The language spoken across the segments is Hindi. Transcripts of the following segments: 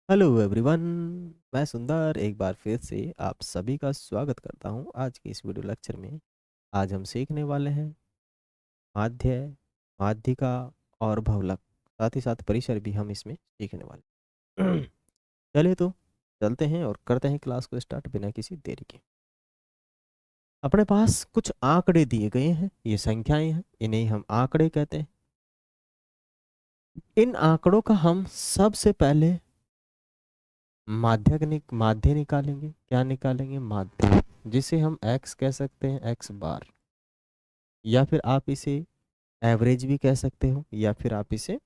Hello everyone. मैं सुंदर एक बार फिर से आप सभी का स्वागत करता हूं आज के इस वीडियो लेक्चर में। आज हम सीखने वाले हैं माध्य, माध्यिका और भवलक। साथ ही साथ परिसर भी हम इसमें सीखने वाले चलिए तो चलते हैं और करते हैं क्लास को स्टार्ट बिना किसी देरी के। अपने पास कुछ आंकड़े दिए गए हैं, ये संख्याएं हैं, इन्हें हम आंकड़े कहते हैं। इन आंकड़ों का हम सबसे पहले माध्य निकालेंगे। क्या निकालेंगे? माध्य, जिसे हम x कह सकते हैं, x बार, या फिर आप इसे एवरेज भी कह सकते हो, या फिर आप इसे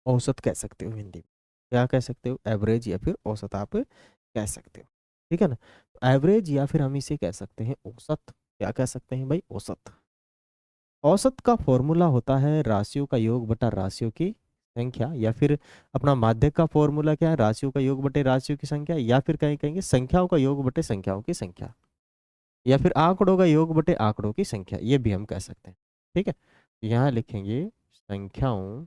औसत कह सकते हो। हिंदी में क्या कह सकते हो? एवरेज या फिर औसत आप कह सकते हो। ठीक है ना? तो एवरेज या फिर हम इसे कह सकते हैं औसत। क्या कह सकते हैं भाई? औसत। औसत का फॉर्मूला होता है राशियों का योग बटा राशियों की संख्या, या फिर अपना माध्यक का फॉर्मूला क्या है? राशियों का योग बटे राशियों की संख्या, या फिर कहीं कहेंगे संख्याओं का योग बटे संख्याओं की संख्या, या फिर आंकड़ों का योग बटे आंकड़ों की संख्या, ये भी हम कह सकते हैं। ठीक है, यहाँ लिखेंगे संख्याओं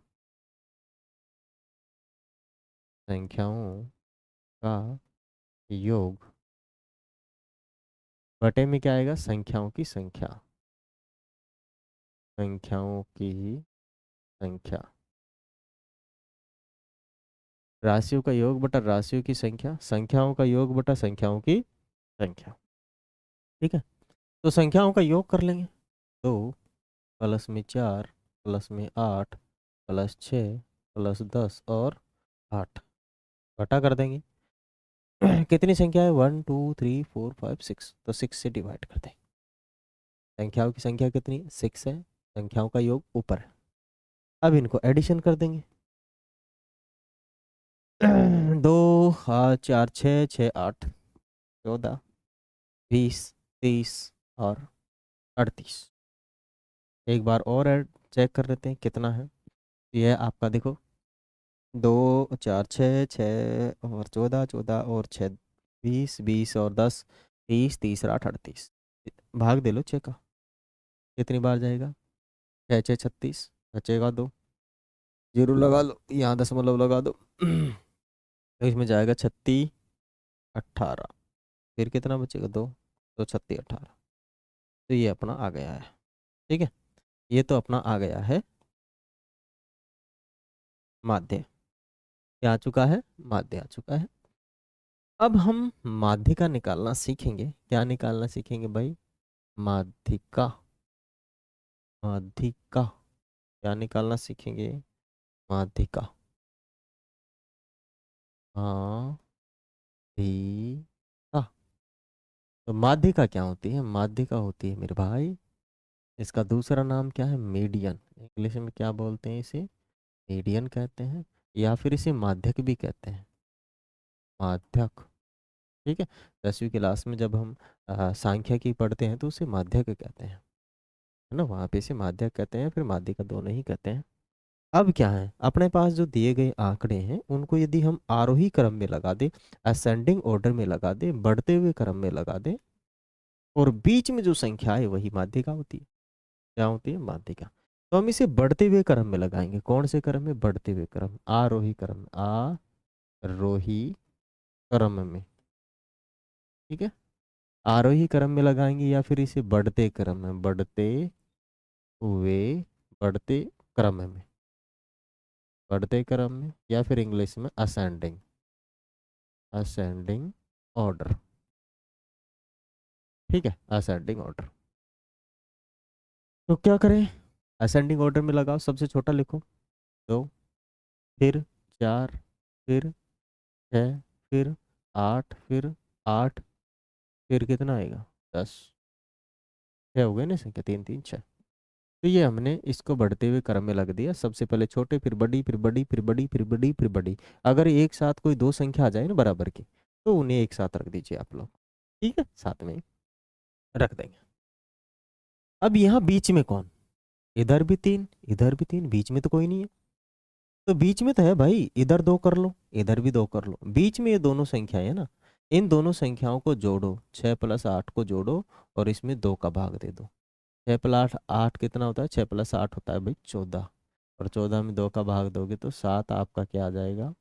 संख्याओं का योग बटे में क्या आएगा? संख्याओं की संख्या, संख्याओं की संख्या। राशियों का योग बटा राशियों की संख्या, संख्याओं का योग बटा संख्याओं की संख्या। ठीक है, तो संख्याओं का योग कर लेंगे। तो प्लस में 4, प्लस में 8, प्लस 6, प्लस 10 और 8 घटा कर देंगे। कितनी संख्या है? 1 2 3 4 5 6, तो 6 से डिवाइड कर देंगे। संख्याओं की संख्या कितनी? 6 है, संख्याओं का योग ऊपर है। अब इनको एडिशन कर देंगे। 2 4 6 6 8 14 20 30 और 38। एक बार और ऐड चेक कर लेते हैं कितना है। ये आपका देखो, 2 4 6 6 और 14 14 और 6 20 20 और 10 30 30 8 38। भाग दे लो 6 का, कितनी बार जाएगा? 6 6 36, बचेगा 2, जीरो लगा लो, यहाँ दशमलव लगा दो। तो इसमें जाएगा 36 18, फिर कितना बचेगा? 2, तो 36 18। तो ये अपना आ गया है। ठीक है, ये तो अपना आ गया है माध्य। क्या आ चुका है? माध्य आ चुका है। अब हम माध्यिका निकालना सीखेंगे। क्या निकालना सीखेंगे भाई? माध्यिका। माध्यिका क्या निकालना सीखेंगे? माध्यिका। हाँ, धी का। तो माध्यिका क्या होती है? माध्यिका होती है मेरे भाई, इसका दूसरा नाम क्या है? मीडियन। इंग्लिश में क्या बोलते हैं इसे? मीडियन कहते हैं, या फिर इसे माध्यक भी कहते हैं। माध्यक। ठीक है, 10वीं क्लास में जब हम सांख्यिकी पढ़ते हैं तो उसे माध्यक कहते हैं, है ना? वहाँ पे इसे माध्यक कहते हैं, फिर माध्यिका दोनों ही कहते हैं। अब क्या है, अपने पास जो दिए गए आंकड़े हैं उनको यदि हम आरोही क्रम में लगा दें, असेंडिंग ऑर्डर में लगा दें, बढ़ते हुए क्रम में लगा दें, और बीच में जो संख्या है वही माध्यिका होती है। क्या होती है? माध्यिका। तो हम इसे बढ़ते हुए क्रम में लगाएंगे। कौन से क्रम में? बढ़ते हुए क्रम, आरोही क्रम में, आरोही क्रम में। ठीक है, आरोही क्रम में लगाएंगे, या फिर इसे बढ़ते क्रम में, बढ़ते हुए, बढ़ते क्रम में, बढ़ते क्रम में, या फिर इंग्लिश में असेंडिंग, असेंडिंग ऑर्डर। ठीक है, असेंडिंग ऑर्डर। तो क्या करें? असेंडिंग ऑर्डर में लगाओ, सबसे छोटा लिखो 2, फिर 4, फिर 6, फिर 8, फिर 8, फिर कितना आएगा? 10। 6 हो गए ना संख्या, 3 3 6। तो ये हमने इसको बढ़ते हुए क्रम में लग दिया। सबसे पहले छोटे, फिर बड़ी, फिर बड़ी, फिर बड़ी, फिर बड़ी, फिर बड़ी। अगर एक साथ कोई दो संख्या आ जाए ना बराबर की, तो उन्हें एक साथ रख दीजिए आप लोग। ठीक है, साथ में रख देंगे। अब यहाँ बीच में कौन? इधर भी 3, इधर भी 3, बीच में तो कोई नहीं है। तो बीच में तो है भाई, इधर 2 कर लो, इधर भी 2 कर लो। बीच में ये दोनों संख्याएं है ना, इन दोनों संख्याओं को जोड़ो, 6 + 8 को जोड़ो और इसमें 2 का भाग दे दो। 6 + 8 8 कितना होता है? 6 + 8 होता है भाई 14, और 14 में 2 का भाग दोगे तो 7 आपका क्या आ जाएगा?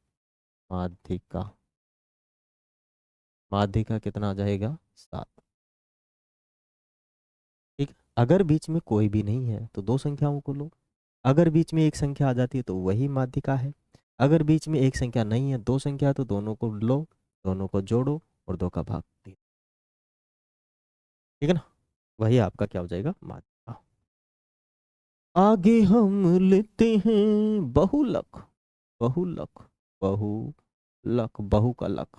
माध्यिका। माध्यिका कितना आ जाएगा? 7। ठीक। अगर बीच में कोई भी नहीं है तो दो संख्याओं को लो। अगर बीच में एक संख्या आ जाती है तो वही माध्यिका है। अगर बीच में एक संख्या नहीं है, दो संख्या है, तो दोनों को लो, दोनों को जोड़ो और 2 का भाग 3। ठीक है ना? वही आपका क्या हो जाएगा? माध्यिका। आगे हम लेते हैं बहुलक। बहुलक। बहुलक, बहु का लक।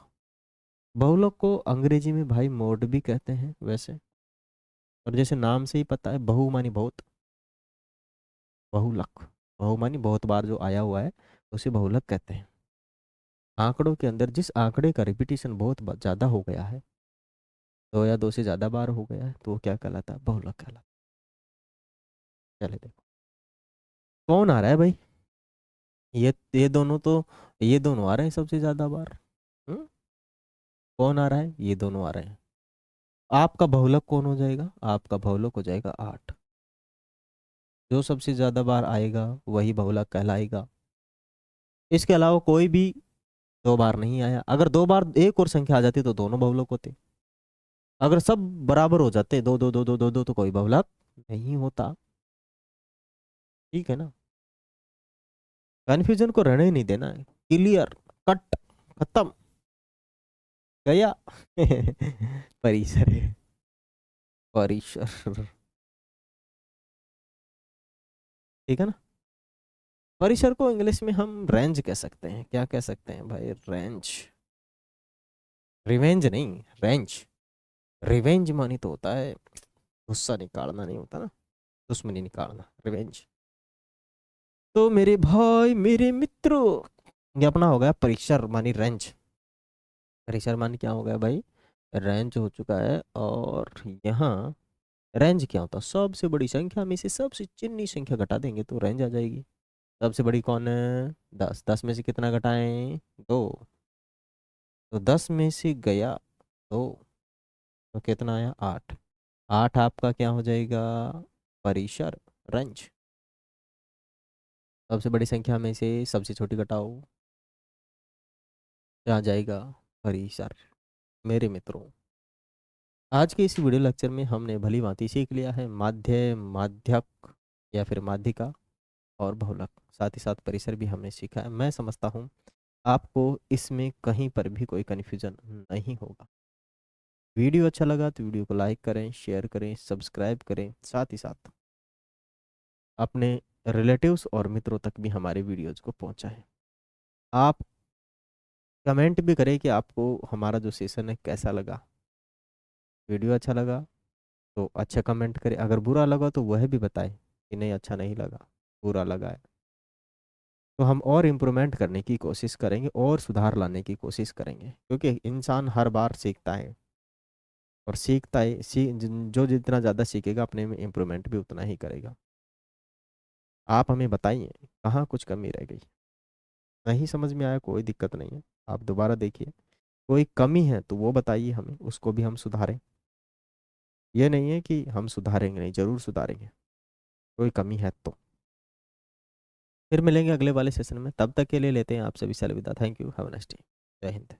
बहुलक को अंग्रेजी में भाई मोड भी कहते हैं वैसे। और जैसे नाम से ही पता है, बहु मानी बहुत। बहुलक। बहु मानी बहुत बार जो आया हुआ है उसे बहुलक कहते हैं। आंकड़ों के अंदर जिस आंकड़े का रिपीटिशन बहुत ज़्यादा हो गया है, 2 या 2 से ज़्यादा बार हो गया है, तो वो क्या कहलाता है? बहुलक कहलाता है। चले देखो कौन आ रहा है भाई। ये दोनों तो, ये दोनों आ रहे हैं सबसे ज़्यादा बार। हम्म? कौन आ रहा है? ये दोनों आ रहे हैं। आपका बहुलक कौन हो जाएगा? आपका बहुलक हो जाएगा 8। जो सबसे ज़्यादा बार आएगा वही बहुलक कहलाएगा। इसके अलावा कोई भी 2 बार नहीं आया। अगर 2 बार एक और संख्या आ जाती तो दोनों बहुलक होते। अगर सब बराबर हो जाते, दो दो दो दो दो दो, तो कोई बहुलक नहीं होता। ठीक है ना? कन्फ्यूजन को रहने ही नहीं देना है। क्लियर कट, खत्म, गया। परिसर है। परिसर। ठीक है ना? परिसर को इंग्लिश में हम रेंज कह सकते हैं। क्या कह सकते हैं भाई? रेंज। रिवेंज नहीं, रेंज। रिवेंज मानी तो होता है गुस्सा निकालना, नहीं होता ना दुश्मनी निकालना, रिवेंज। तो मेरे भाई मेरे मित्रों, ये अपना हो गया परिसर मानी रेंज। परिसर मानी क्या हो गया भाई? रेंज हो चुका है। और यहाँ रेंज क्या होता है? सबसे बड़ी संख्या में से सबसे चिन्नी संख्या घटा देंगे तो रेंज आ जाएगी। सबसे बड़ी कौन है? 10। 10 में से कितना घटाएं? 2। तो 10 में से गया 2, तो कितना आया? 8। 8 आपका क्या हो जाएगा? परिसर, रेंज। सबसे बड़ी संख्या में से सबसे छोटी घटाओ, क्या आ जाएगा? परिसर। मेरे मित्रों, आज के इस वीडियो लेक्चर में हमने भली भांति सीख लिया है माध्य, माध्यक या फिर माध्यिका और बहुलक। साथ ही साथ परिसर भी हमने सीखा है। मैं समझता हूँ आपको इसमें कहीं पर भी कोई कन्फ्यूजन नहीं होगा। वीडियो अच्छा लगा तो वीडियो को लाइक करें, शेयर करें, सब्सक्राइब करें। साथ ही साथ अपने रिलेटिव्स और मित्रों तक भी हमारे वीडियोज़ को पहुँचाएं। आप कमेंट भी करें कि आपको हमारा जो सेशन है कैसा लगा। वीडियो अच्छा लगा तो अच्छा कमेंट करें, अगर बुरा लगा तो वह भी बताएं कि नहीं अच्छा नहीं लगा, बुरा लगा है। तो हम और इम्प्रूवमेंट करने की कोशिश करेंगे और सुधार लाने की कोशिश करेंगे, क्योंकि इंसान हर बार सीखता है और सीखता है जो जितना ज़्यादा सीखेगा अपने में इम्प्रूवमेंट भी उतना ही करेगा। आप हमें बताइए कहाँ कुछ कमी रह गई। नहीं समझ में आया, कोई दिक्कत नहीं है, आप दोबारा देखिए। कोई कमी है तो वो बताइए हमें, उसको भी हम सुधारें। ये नहीं है कि हम सुधारेंगे नहीं, ज़रूर सुधारेंगे कोई कमी है तो। फिर मिलेंगे अगले वाले सेशन में, तब तक के लिए लेते हैं आप सभी से अलविदा। Thank you, have a nice day. जय हिंद।